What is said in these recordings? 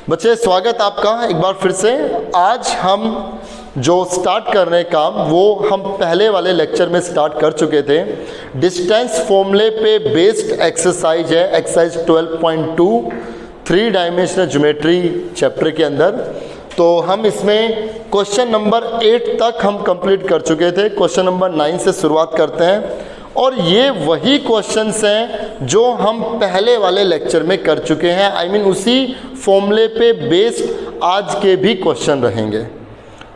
बच्चे स्वागत आपका एक बार फिर से। आज हम जो स्टार्ट कर रहे हैं काम वो हम पहले वाले लेक्चर में स्टार्ट कर चुके थे। डिस्टेंस फॉर्मूले पे बेस्ड एक्सरसाइज है, एक्सरसाइज 12.2 3 डायमेंशनल ज्योमेट्री चैप्टर के अंदर। तो हम इसमें क्वेश्चन नंबर 8 तक हम कंप्लीट कर चुके थे। क्वेश्चन नंबर 9 से शुरुआत करते हैं और ये वही क्वेश्चंस हैं जो हम पहले वाले लेक्चर में कर चुके हैं। आई मीन उसी फॉर्मूले पे बेस्ड आज के भी क्वेश्चन रहेंगे।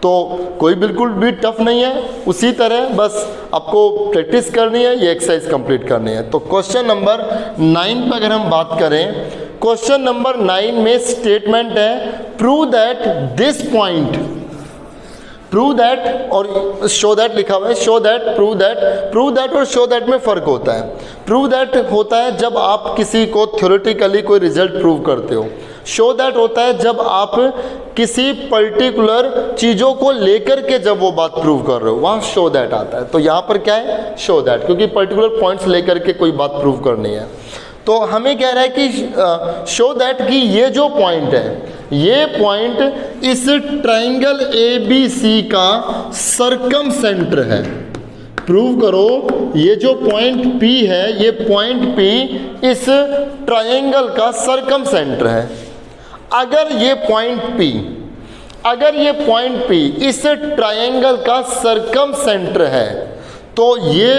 तो कोई बिल्कुल भी टफ नहीं है, उसी तरह बस आपको प्रैक्टिस करनी है, ये एक्सरसाइज कंप्लीट करनी है। तो क्वेश्चन नंबर 9 पर अगर हम बात करें, क्वेश्चन नंबर 9 में स्टेटमेंट है prove that this point, prove that और शो दैट लिखा हुआ है। शो दैट, प्रूव दैट और शो दैट में फ़र्क होता है। प्रूव दैट होता है जब आप किसी को थ्योरेटिकली कोई रिजल्ट प्रूव करते हो। शो दैट होता है जब आप किसी पर्टिकुलर चीज़ों को लेकर के जब वो बात प्रूव कर रहे हो, वहाँ शो दैट आता है। तो यहाँ पर क्या है, शो दैट, क्योंकि पर्टिकुलर पॉइंट्स लेकर के कोई बात प्रूव करनी है। तो हमें कह रहा है कि शो दैट कि ये जो पॉइंट है, ये पॉइंट इस ट्राइंगल ABC का सरकम सेंटर है। प्रूव करो ये जो पॉइंट P है, ये पॉइंट P इस ट्राइंगल का सरकम सेंटर है। अगर ये पॉइंट P इस ट्राइंगल का सरकम सेंटर है तो ये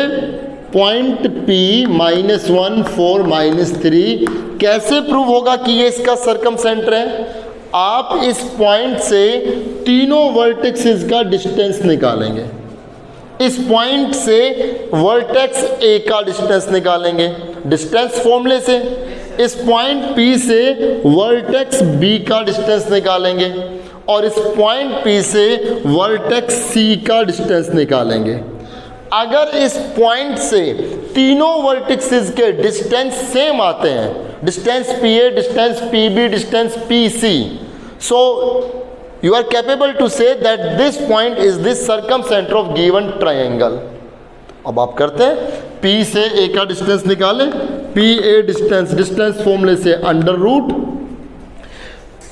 पॉइंट P -1 4 -3 कैसे प्रूव होगा कि ये इसका सरकम सेंटर है? आप इस पॉइंट से तीनों वर्टेक्सेस का डिस्टेंस निकालेंगे। इस पॉइंट से वर्टेक्स A का डिस्टेंस निकालेंगे डिस्टेंस फॉर्मूले से। इस पॉइंट P से वर्टेक्स B का डिस्टेंस निकालेंगे और इस पॉइंट P से वर्टेक्स C का डिस्टेंस निकालेंगे। अगर इस पॉइंट से तीनों वर्टिक्सेस के डिस्टेंस सेम आते हैं, distance PA, distance PB, distance PC, so you are capable to say that this point is this circumcentre of given triangle. अब आप करते हैं P से A का डिस्टेंस निकालें, PA डिस्टेंस फॉर्मूले से अंडर रूट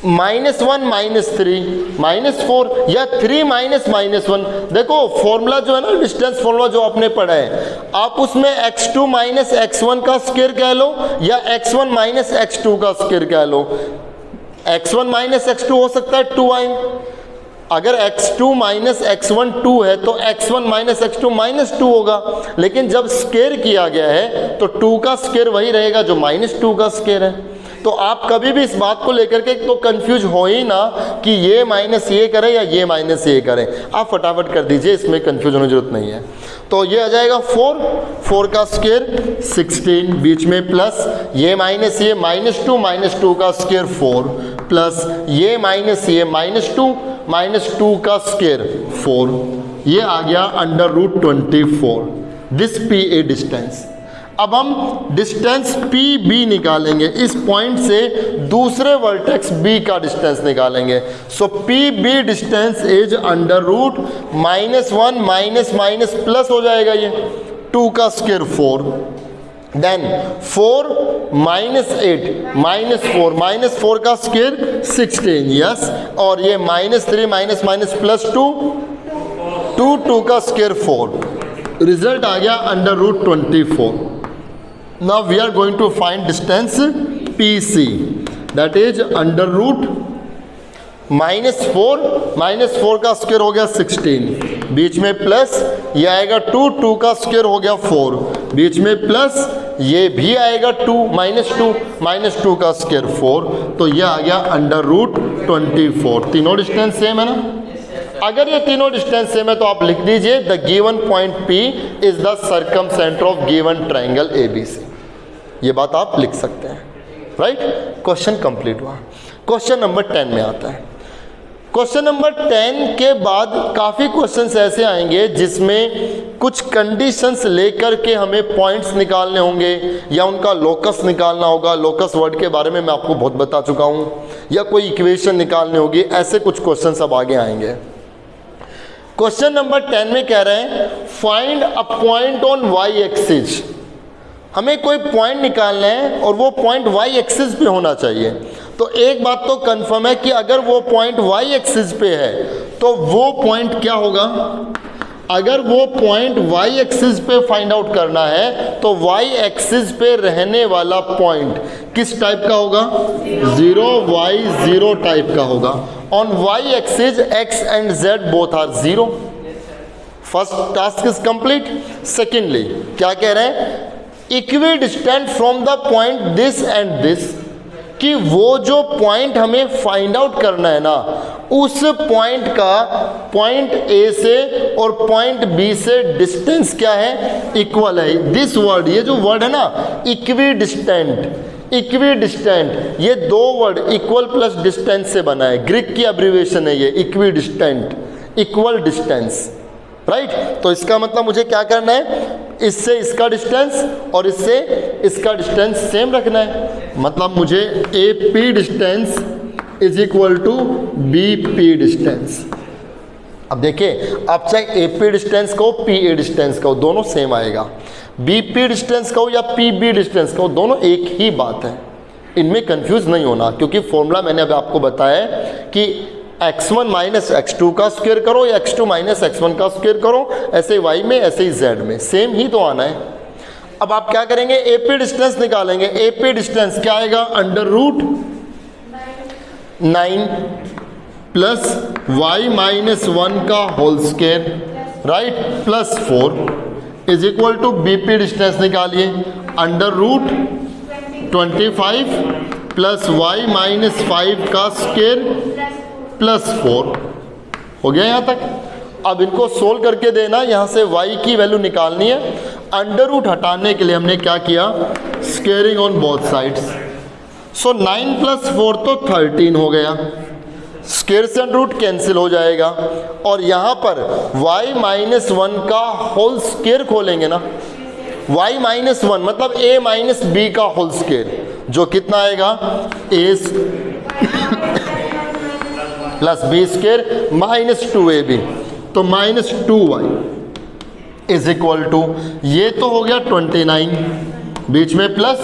-1 -3 -4 या 3 -1। देखो फॉर्मूला जो है ना, डिस्टेंस फॉर्मूला जो आपने पढ़ा है, आप उसमें x2 - x1 का स्क्वायर कह लो या x1 - x2 का स्क्वायर कह लो। x1 - x2 हो सकता है 2i। अगर x2 - x1 2 है तो x1 - x2 -2 होगा। लेकिन जब स्क्वायर किया गया है तो 2 का स्क्वायर वही रहेगा जो -2 का स्क्वायर है। तो आप कभी भी इस बात को लेकर के तो कंफ्यूज हो ही ना कि ये माइनस ये करें या ये माइनस ये करें। आप फटाफट कर दीजिए, इसमें कंफ्यूज होने की जरूरत नहीं है। तो ये आ जाएगा 4 का स्क्वायर 16, बीच में प्लस ये -2 का स्क्वायर 4 प्लस ये -2 का स्क्वायर 4। ये आ गया under root 24 this PA distance. अब हम डिस्टेंस PB निकालेंगे, इस पॉइंट से दूसरे वर्टेक्स B का डिस्टेंस निकालेंगे। So PB distance is under root -1 minus plus हो जाएगा, ये 2 का स्क्वायर 4, देन 4 -8 -4 का स्क्वायर 16, यस। और ये -3 प्लस 2 का स्क्वायर 4। रिजल्ट आ गया under root 24। Now we are going to find distance PC, that is under root -4 का स्क्वायर हो गया 16, बीच में प्लस ये आएगा 2 का स्क्वायर हो गया 4, बीच में प्लस ये भी आएगा 2 का स्क्वायर 4। तो ये आ गया अंडर रूट 24। तीनों डिस्टेंस सेम है ना? अगर ये तीनों डिस्टेंस सेम है तो आप लिख दीजिए the given point P is the circumcentre of given triangle ABC। ये बात आप लिख सकते हैं, राइट। क्वेश्चन कंप्लीट हुआ। क्वेश्चन नंबर 10 में आता है। क्वेश्चन नंबर 10 के बाद काफ़ी क्वेश्चंस ऐसे आएंगे जिसमें कुछ कंडीशंस लेकर के हमें पॉइंट्स निकालने होंगे या उनका लोकस निकालना होगा। लोकस वर्ड के बारे में मैं आपको बहुत बता चुका हूँ, या कोई इक्वेशन निकालनी होगी। ऐसे कुछ क्वेश्चंस अब आगे आएंगे। क्वेश्चन नंबर 10 में कह रहे हैं find a point on y axis. हमें कोई पॉइंट निकालना है और वो पॉइंट y एक्सिस पे होना चाहिए। तो एक बात तो कंफर्म है कि अगर वो पॉइंट वाई एक्सिस पे है तो वो पॉइंट क्या होगा, अगर वो पॉइंट वाई एक्सिस पे फाइंड आउट करना है तो वाई एक्सिस पे रहने वाला पॉइंट किस टाइप का होगा, 0y0 टाइप का होगा। On Y axis x and z both are 0। First task is complete. Secondly क्या कह रहे हैं, equidistant from the point this and this, कि वो जो पॉइंट हमें फाइंड आउट करना है ना, उस पॉइंट का पॉइंट ए से और पॉइंट बी से डिस्टेंस क्या है, इक्वल है। दिस वर्ड, ये जो वर्ड है ना इक्वी डिस्टेंट, इक्वी डिस्टेंट, ये दो वर्ड इक्वल प्लस डिस्टेंस से बना है, ग्रीक की एब्रीविएशन है ये equi distant, equal distance, right. तो इसका मतलब मुझे क्या करना है, इससे इसका डिस्टेंस और इससे इसका डिस्टेंस सेम रखना है। मतलब मुझे A P distance is equal to B P distance. अब देखिए, आप चाहे ए पी डिस्टेंस कहो पी ए डिस्टेंस कहो, दोनों सेम आएगा। बी पी डिस्टेंस कहो या पी बी डिस्टेंस कहो, दोनों एक ही बात है। इनमें कंफ्यूज नहीं होना, क्योंकि फॉर्मूला मैंने अभी आपको बताया कि x1 माइनस x2 का स्क्वायर करो या x2 माइनस x1 का स्क्वायर करो, ऐसे y में ऐसे ही z में सेम ही तो आना है। अब आप क्या करेंगे, ए पी डिस्टेंस निकालेंगे। ए पी डिस्टेंस क्या आएगा, under root 9 plus y minus 1 का whole square, right, plus 4 is equal to B P distance निकालिए, under root 25 plus y minus 5 का स्क्वायर प्लस 4। हो गया यहाँ तक। अब इनको सोल्व करके देना, यहाँ से y की वैल्यू निकालनी है। अंडर रूट हटाने के लिए हमने क्या किया, squaring on both sides. So 9 plus 4 तो 13 हो गया, स्क्वेयर से अंडर रूट कैंसिल हो जाएगा, और यहाँ पर y माइनस 1 का होल स्क्वेयर खोलेंगे ना, y माइनस 1 मतलब a माइनस बी का होल स्क्वेयर, जो कितना आएगा, a plus B square minus 2ab, तो minus 2y is equal to, ये तो हो गया 29, बीच में प्लस,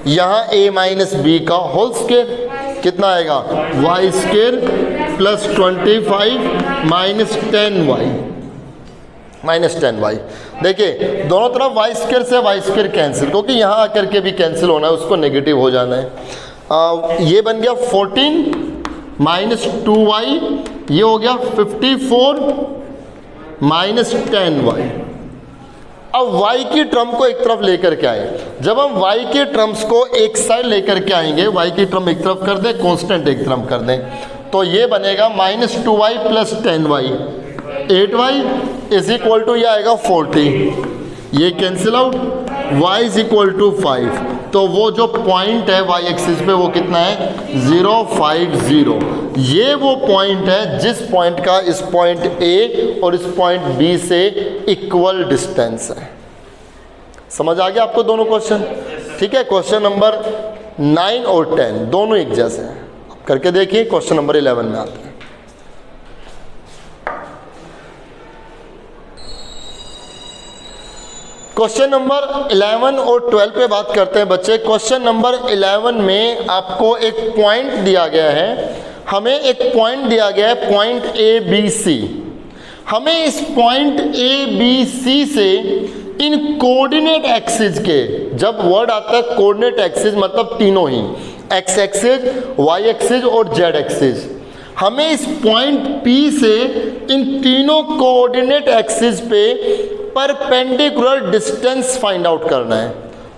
यहाँ a माइनस बी का होल स्क्वेयर कितना आएगा, y square plus 25 minus 10y, minus 10y। देखिए दोनों तरफ y स्क्वेयर से y स्क्वेयर कैंसिल, क्योंकि यहाँ आकर के भी कैंसिल होना है, उसको नेगेटिव हो जाना है। ये बन गया 14 माइनस 2y, ये हो गया 54 माइनस 10y। अब y की टर्म को एक तरफ लेकर के आए। जब हम y के टर्म्स को एक साइड लेकर के आएंगे, y की टर्म एक तरफ कर दें, कांस्टेंट एक तरफ कर दें, तो ये बनेगा minus 2y plus 10y, 8y is equal to, ये आएगा 40, ये cancel out, y is equal to 5। तो वो जो पॉइंट है y एक्सिस पे वो कितना है, 050। ये वो पॉइंट है जिस पॉइंट का इस पॉइंट A और इस पॉइंट B से इक्वल डिस्टेंस है। समझ आ गया आपको दोनों क्वेश्चन, ठीक है। क्वेश्चन नंबर 9 और 10 दोनों एक जैसे हैं, आप करके देखिए। क्वेश्चन नंबर 11 में आते हैं। क्वेश्चन नंबर 11 और 12 पे बात करते हैं बच्चे। क्वेश्चन नंबर 11 में आपको एक पॉइंट दिया गया है, हमें एक पॉइंट दिया गया है, पॉइंट ए बी सी। हमें इस पॉइंट ए बी सी से इन कोऑर्डिनेट एक्सिस के, जब वर्ड आता है कोऑर्डिनेट एक्सिस मतलब तीनों ही, एक्स एक्सिस, वाई एक्सिस और जेड एक्सिस, हमें इस पॉइंट P से इन तीनों कोऑर्डिनेट एक्सिस पे परपेंडिकुलर डिस्टेंस फाइंड आउट करना है।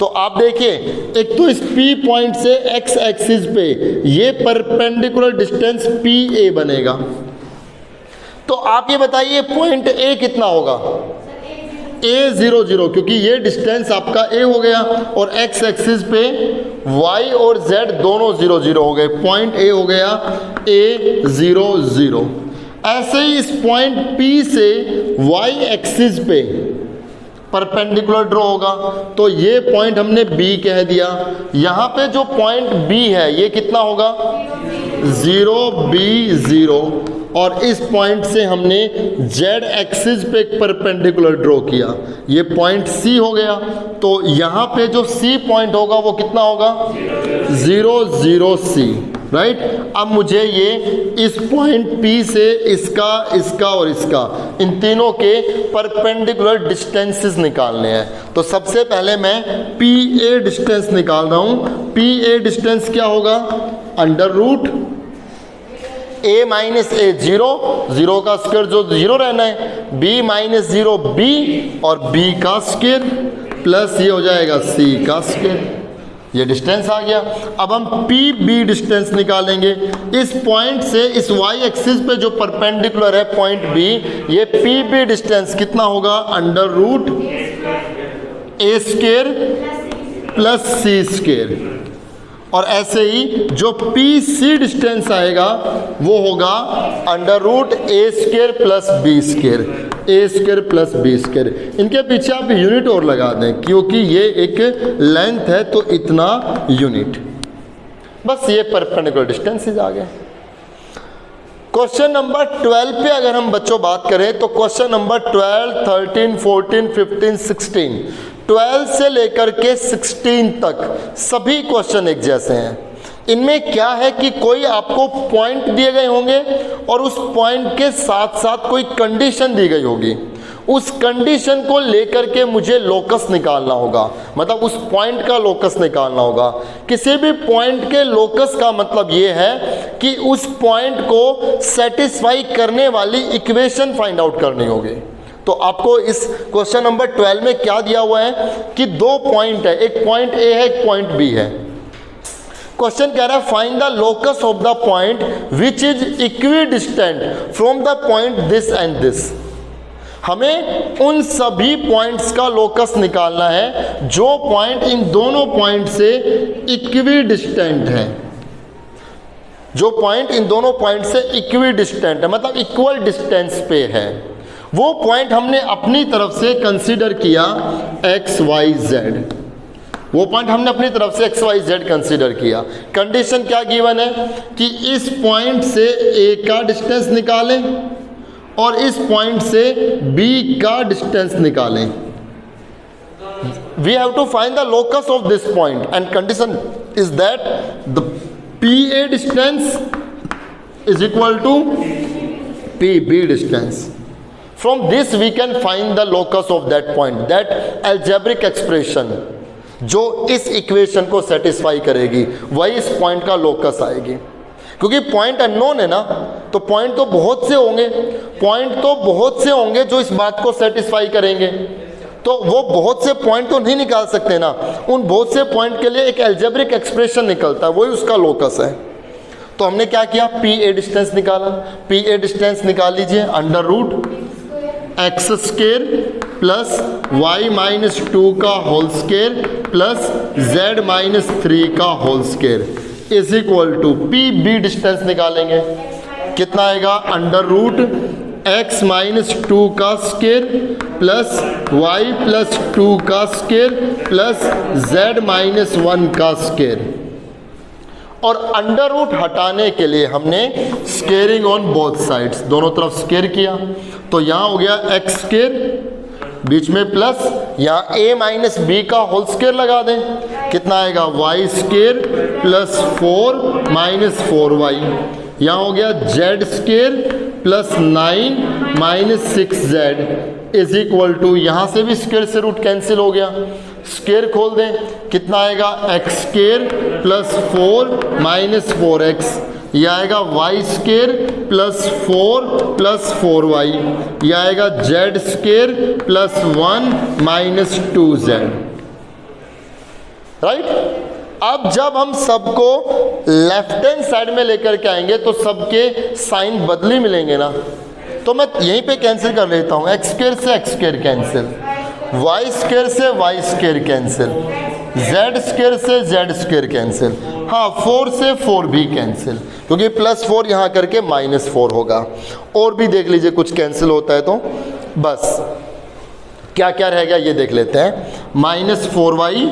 तो आप देखिए, एक तो इस P पॉइंट से x एक्सिस पे ये परपेंडिकुलर डिस्टेंस PA बनेगा। तो आप ये बताइए पॉइंट A कितना होगा, A0 0, क्योंकि ये डिस्टेंस आपका A हो गया और x एक्सिस पे y और z दोनों 0 0 हो गए, पॉइंट A हो गया A0 0। ऐसे ही इस पॉइंट P से y एक्सिस पे परपेंडिकुलर ड्रॉ होगा, तो ये पॉइंट हमने B कह दिया। यहाँ पे जो पॉइंट B है ये कितना होगा, 0 B 0, और इस पॉइंट से हमने z एक्सिस पे एक परपेंडिकुलर ड्रॉ किया, ये पॉइंट C हो गया। तो यहाँ पे जो C पॉइंट होगा वो कितना होगा, 0 0 C। राइट। अब मुझे ये इस पॉइंट P से इसका, इसका और इसका, इन तीनों के परपेंडिकुलर डिस्टेंसेस निकालने हैं। तो सबसे पहले मैं PA डिस्टेंस निकाल रहा हूँ। PA डिस्टेंस क्या होगा? Under root A minus A, zero का स्क्वायर जो जीरो रहना है, B माइनस जीरो B और B का स्क्वायर प्लस ये हो जाएगा C का स्क्वायर। ये डिस्टेंस आ गया। अब हम PB डिस्टेंस निकालेंगे। इस पॉइंट से इस y एक्सिस पे जो परपेंडिकुलर है पॉइंट B, ये PB डिस्टेंस कितना होगा? Under root A square plus C square. और ऐसे ही जो PC डिस्टेंस आएगा वो होगा under root A square plus B square, A square plus B square. इनके पीछे आप यूनिट और लगा दें क्योंकि ये एक लेंथ है तो इतना यूनिट। बस ये परपेंडिकुलर डिस्टेंसेस आ गए। क्वेश्चन नंबर 12 पे अगर हम बच्चों बात करें तो क्वेश्चन नंबर 12, 13, 14, 15, 16, 12 से लेकर के 16 तक सभी क्वेश्चन एक जैसे हैं। इनमें क्या है कि कोई आपको पॉइंट दिए गए होंगे और उस पॉइंट के साथ साथ कोई कंडीशन दी गई होगी। उस कंडीशन को लेकर के मुझे लोकस निकालना होगा, मतलब उस पॉइंट का लोकस निकालना होगा। किसी भी पॉइंट के लोकस का मतलब ये है कि उस पॉइंट को सेटिस्फाई करने वाली इक्वेशन फाइंड आउट करनी होगी। तो आपको इस क्वेश्चन नंबर 12 में क्या दिया हुआ है कि दो पॉइंट है, एक पॉइंट A है, एक पॉइंट B है। क्वेश्चन कह रहा है find the locus of the point which is equidistant from the point this and this. हमें उन सभी पॉइंट्स का लोकस निकालना है जो पॉइंट इन दोनों पॉइंट से इक्विडिस्टेंट है, जो पॉइंट इन दोनों पॉइंट से इक्विडिस्टेंट है, मतलब इक्वल डिस्टेंस पे है। वो पॉइंट हमने अपनी तरफ से कंसीडर किया एक्स वाई जेड, वो पॉइंट हमने अपनी तरफ से एक्स वाई जेड कंसीडर किया। कंडीशन क्या गिवन है कि इस पॉइंट से ए का डिस्टेंस निकालें और इस पॉइंट से बी का डिस्टेंस निकालें। We have to find the locus of this point and condition is that the PA distance is equal to PB distance. From this we can find the locus of that point, that algebraic expression जो इस equation को satisfy करेगी वही इस point का locus आएगी। क्योंकि point unknown है ना, तो पॉइंट तो बहुत से होंगे, पॉइंट तो बहुत से होंगे जो इस बात को सेटिस्फाई करेंगे। तो वो बहुत से पॉइंट तो नहीं निकाल सकते ना, उन बहुत से पॉइंट के लिए एक अलजेब्रिक एक्सप्रेशन निकलता है, वही उसका लोकस है। तो हमने क्या किया? PA डिस्टेंस निकाला। PA डिस्टेंस निकाल लीजिए under root X square plus Y minus 2 का whole square plus Z minus 3 का whole square is equal to PB distance निकालेंगे। कितना आएगा? अंडर रूट एक्स माइनस 2 का स्क्वायर प्लस वाई प्लस 2 का स्क्वायर प्लस जेड माइनस 1 का square. और under root हटाने के लिए हमने स्क्वेयरिंग ऑन बोथ साइड्स, दोनों तरफ स्क्वेयर किया। तो यहाँ हो गया एक्स स्क्वेयर, बीच में प्लस, यहाँ A माइनस B का होल स्क्वेयर लगा दें। कितना आएगा? Y square plus 4 minus 4y। यहाँ हो गया Z square plus 9 minus 6z is equal to, यहाँ से भी स्क्वेयर से रूट कैंसिल हो गया, स्क्वेयर खोल दें। कितना आएगा? X square plus 4 minus 4x। यह आएगा Y square plus 4 plus 4y। यह आएगा Z square plus 1 minus 2z। Right. अब जब हम सबको लेफ्ट हैंड साइड में लेकर के आएंगे तो सबके साइन बदली मिलेंगे ना। तो मैं यहीं पे कैंसिल कर लेता हूँ, एक्स स्क्वेयर से X square cancel, Y square से Y square cancel, Z square से जेड स्क्वेयर कैंसिल, हाँ 4 से 4 भी कैंसिल, क्योंकि प्लस 4 यहाँ करके माइनस 4 होगा। और भी देख लीजिए कुछ कैंसिल होता है तो बस क्या क्या रह गया ये देख लेते हैं। Minus 4y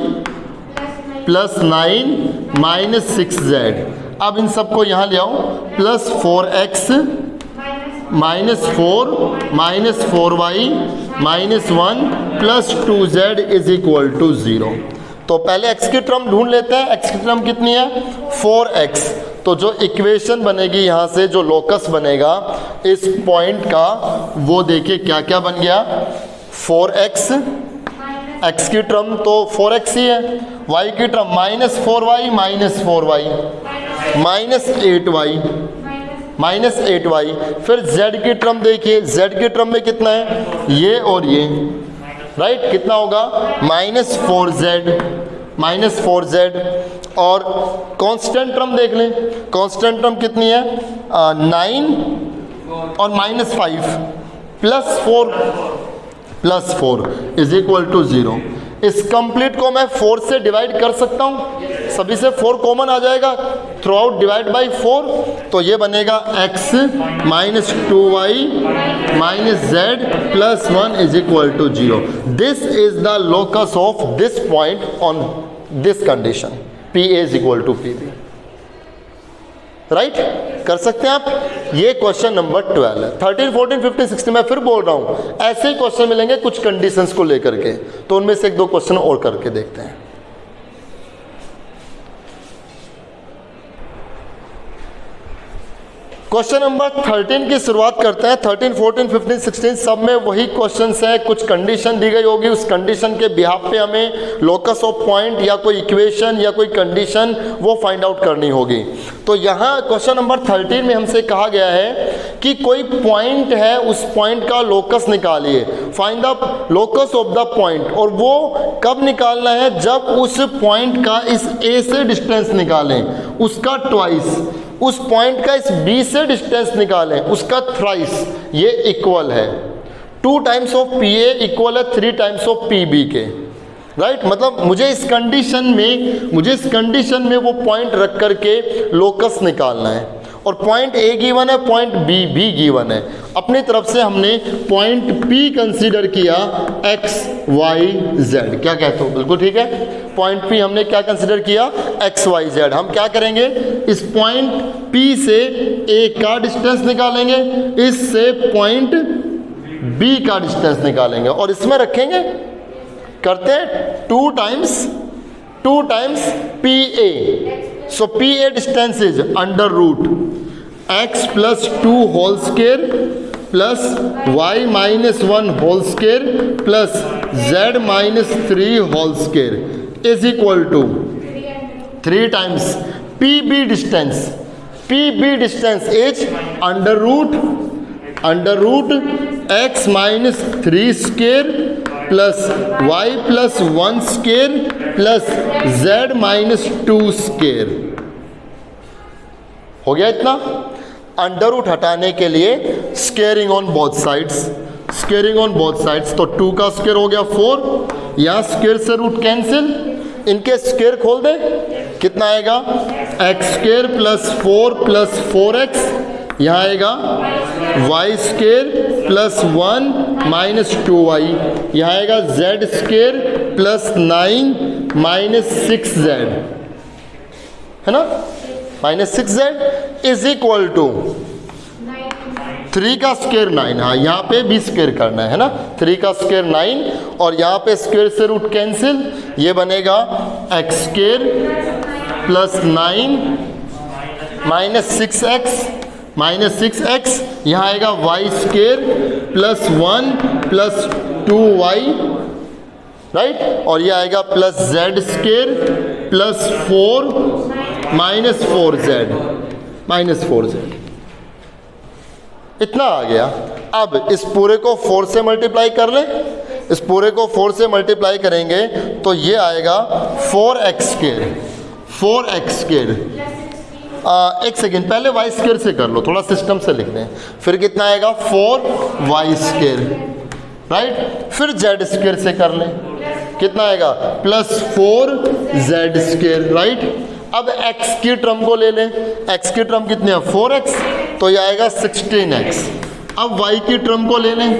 plus 9 minus 6z। अब इन सबको यहाँ ले आओ, plus 4x minus 4 minus 4y minus 1 plus 2z is equal to 0। तो पहले x की टर्म ढूंढ लेते हैं। x की टर्म कितनी है? 4x। तो जो इक्वेशन बनेगी यहाँ से, जो लोकस बनेगा इस पॉइंट का, वो देखिए क्या क्या बन गया, 4x, x की टर्म तो 4x ही है, y की टर्म -4y -8y, फिर z की टर्म देखिए, z की टर्म में कितना है, ये और ये, राइट, कितना होगा -4z, और कांस्टेंट टर्म देख लें, कांस्टेंट टर्म कितनी है, 9 और -5 + 4 इज इक्वल टू 0। इस कंप्लीट को मैं 4 से डिवाइड कर सकता हूँ, सभी से 4 कॉमन आ जाएगा, थ्रू आउट डिवाइड बाई 4, तो ये बनेगा x - 2y - z + 1 is equal to 0। This is the locus of this point on this condition, PA is equal to PB, right, कर सकते हैं आप। ये क्वेश्चन नंबर 12 है। 13, 14, 15, 16 मैं फिर बोल रहा हूँ, ऐसे ही क्वेश्चन मिलेंगे कुछ कंडीशंस को लेकर के, तो उनमें से 1-2 क्वेश्चन और करके देखते हैं। क्वेश्चन नंबर 13 की शुरुआत करते हैं। 13, 14, 15, 16 सब में वही क्वेश्चंस हैं, कुछ कंडीशन दी गई होगी, उस कंडीशन के बिहाफ पे हमें लोकस ऑफ पॉइंट या कोई इक्वेशन या कोई कंडीशन वो फाइंड आउट करनी होगी। तो यहाँ क्वेश्चन नंबर 13 में हमसे कहा गया है कि कोई पॉइंट है, उस पॉइंट का लोकस निकालिए, find the locus of the point, और वो कब निकालना है, जब उस पॉइंट का इस A से डिस्टेंस निकालें, उसका ट्वाइस, उस पॉइंट का इस B से डिस्टेंस निकालें, उसका थ्राइस, ये इक्वल है। 2 टाइम्स ऑफ PA इक्वल है 3 टाइम्स ऑफ PB के, राइट, मतलब मुझे इस कंडीशन में वो पॉइंट रख करके लोकस निकालना है, और पॉइंट A गिवन है, पॉइंट B भी गिवन है। अपनी तरफ से हमने पॉइंट P कंसीडर किया x, y, z, क्या कहते हो, बिल्कुल ठीक है। पॉइंट P हमने क्या कंसीडर किया, x, y, z। हम क्या करेंगे, इस पॉइंट P से A का डिस्टेंस निकालेंगे, इससे पॉइंट B का डिस्टेंस निकालेंगे, और इसमें रखेंगे, करते हैं 2 times PA। So PA distance is under root x plus 2 whole square plus y minus 1 whole square plus z minus 3 whole square is equal to 3 times PB distance. PB distance is under root x minus 3 square plus y plus 1 square plus z minus 2 square। हो गया इतना। Under root हटाने के लिए squaring on both sides, तो 2 का square हो गया 4, यहाँ स्क्वायर से रूट कैंसिल, इनके स्क्वायर खोल दें, कितना आएगा, x square plus 4 plus 4x, यहाँ आएगा y square plus 1 minus 2y, यहाँ आएगा z square plus 9 minus 6z, है ना, minus 6z is equal to 3 का स्क्वायर 9, हाँ यहाँ पे भी स्क्वायर करना है ना, 3 का स्क्वायर 9, और यहाँ पे स्क्वायर से रूट कैंसिल, ये बनेगा x square plus 9 minus 6x, यहाँ आएगा y square plus 1 plus 2y, right, और ये आएगा plus z square plus 4 minus 4z, इतना आ गया। अब इस पूरे को 4 से मल्टीप्लाई कर लें, इस पूरे को 4 से मल्टीप्लाई करेंगे तो ये आएगा 4x स्क्वायर, एक सेकेंड, पहले y स्क्वायर से कर लो, थोड़ा सिस्टम से लिख दें, फिर कितना आएगा 4y स्क्वायर, राइट, फिर z स्क्वायर से कर लें, कितना आएगा प्लस 4z स्क्वायर, राइट। अब x की टर्म को ले लें, x की टर्म कितनी है 4x, तो ये आएगा 16x। अब y की टर्म को ले लें,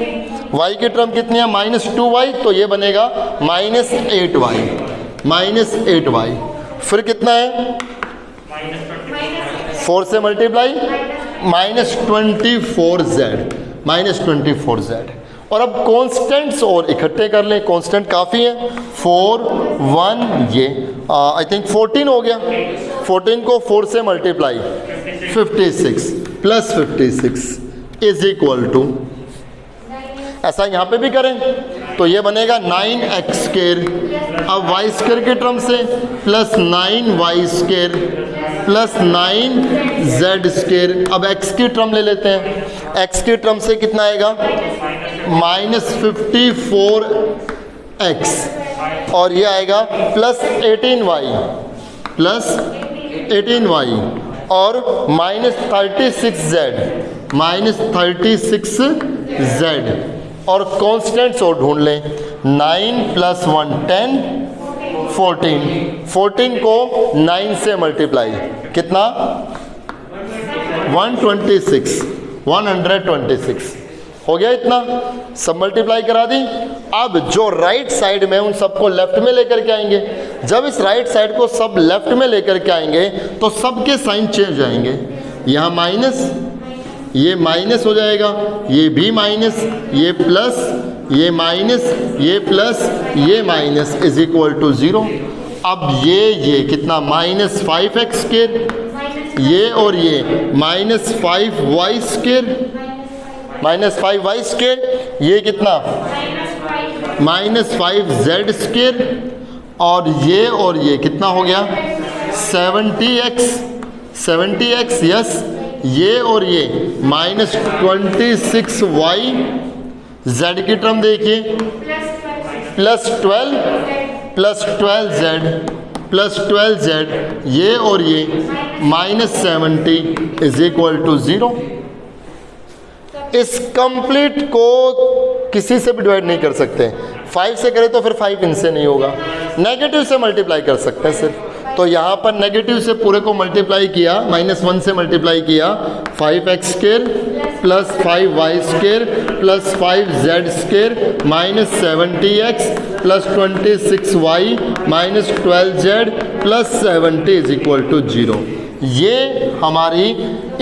y की टर्म कितनी है माइनस 2y, तो ये बनेगा माइनस 8y, फिर कितना है 4 से मल्टीप्लाई माइनस 24z, और अब कॉन्स्टेंट्स और इकट्ठे कर लें, कांस्टेंट काफ़ी है, 4 1 ये आई थिंक 14 हो गया, 14 को 4 से multiply 56 plus 56 is equal to, ऐसा यहाँ पे भी करें तो ये बनेगा 9x स्क्वायर, अब वाई स्क्वायर के टर्म से plus 9y square plus 9z square. अब x की टर्म ले लेते हैं, x की टर्म से कितना आएगा -54x, और ये आएगा प्लस 18y और -36z और कॉन्स्टेंट्स और ढूंढ लें। 9 + 1 10 14 को 9 से मल्टीप्लाई कितना 126 हो गया, इतना सब मल्टीप्लाई करा दी। अब जो राइट साइड में उन सबको लेफ्ट में लेकर के आएंगे। जब इस राइट साइड को सब लेफ्ट में लेकर के आएंगे तो सबके साइन चेंज हो जाएंगे। यहाँ माइनस, ये माइनस हो जाएगा, ये भी माइनस, ये प्लस, ये माइनस, ये प्लस, ये माइनस इज इक्वल टू 0। अब ये कितना -5x स्क्वायर, ये और ये -5y स्क्वायर, -5y स्क्वायर, ये कितना -5z स्क्वायर, और ये कितना हो गया 70x यस, ये और ये -26y, z की टर्म देखिए प्लस 12z, ये और ये -70 इज इक्वल टू 0। इस कंप्लीट को किसी से भी डिवाइड नहीं कर सकते। 5 से करें तो फिर 5 इनसे नहीं होगा, नेगेटिव से मल्टीप्लाई कर सकते हैं सिर्फ। तो यहाँ पर नेगेटिव से पूरे को मल्टीप्लाई किया, -1 से मल्टीप्लाई किया, 5x square plus 5y square plus 5z square -70x plus 26y -12z plus 70 is equal to 0। ये हमारी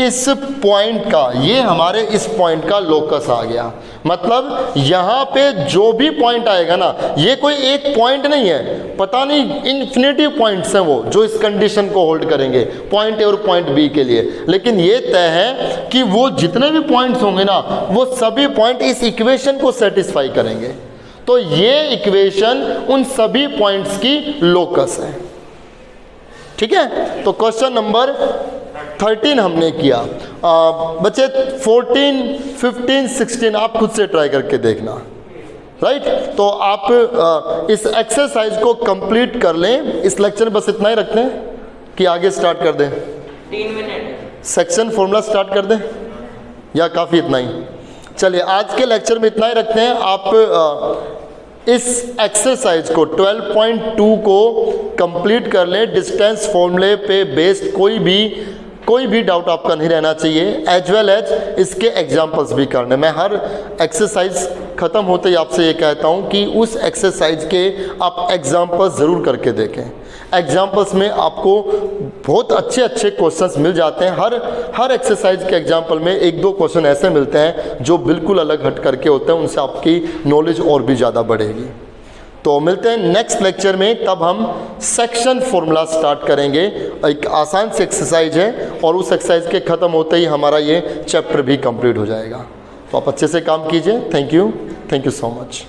इस पॉइंट का, ये हमारे इस पॉइंट का लोकस आ गया। मतलब यहाँ पे जो भी पॉइंट आएगा ना, ये कोई एक पॉइंट नहीं है, पता नहीं इन्फिनिटिव पॉइंट्स हैं वो जो इस कंडीशन को होल्ड करेंगे पॉइंट ए और पॉइंट बी के लिए। लेकिन ये तय है कि वो जितने भी पॉइंट्स होंगे ना, वो सभी पॉइंट इस इक्वेशन को सेटिस्फाई करेंगे। तो ये इक्वेशन उन सभी पॉइंट्स की लोकस है। ठीक है, तो क्वेश्चन नंबर 13 हमने किया। बच्चे 14, 15, 16 आप खुद से ट्राई करके देखना। राइट, तो आप इस एक्सरसाइज को कंप्लीट कर लें। इस लेक्चर में बस इतना ही रखते हैं कि आगे स्टार्ट कर दें, 3 मिनट सेक्शन फॉर्मूला स्टार्ट कर दें, या काफ़ी इतना ही। चलिए आज के लेक्चर में इतना ही रखते हैं। आप इस एक्सरसाइज को 12.2 को कंप्लीट कर लें। डिस्टेंस फॉर्मूले पे बेस्ड कोई भी डाउट आपका नहीं रहना चाहिए, एज वेल एज इसके एग्जाम्पल्स भी करने। मैं हर एक्सरसाइज ख़त्म होते ही आपसे ये कहता हूँ कि उस एक्सरसाइज के आप एग्जाम्पल्स ज़रूर करके देखें। एग्जाम्पल्स में आपको बहुत अच्छे क्वेश्चंस मिल जाते हैं। हर एक्सरसाइज के एग्जाम्पल में 1-2 क्वेश्चन ऐसे मिलते हैं जो बिल्कुल अलग हट करके होते हैं, उनसे आपकी नॉलेज और भी ज़्यादा बढ़ेगी। तो मिलते हैं नेक्स्ट लेक्चर में, तब हम सेक्शन फॉर्मूला स्टार्ट करेंगे। एक आसान सी एक्सरसाइज है और उस एक्सरसाइज के ख़त्म होते ही हमारा ये चैप्टर भी कंप्लीट हो जाएगा। तो आप अच्छे से काम कीजिए। Thank you so much.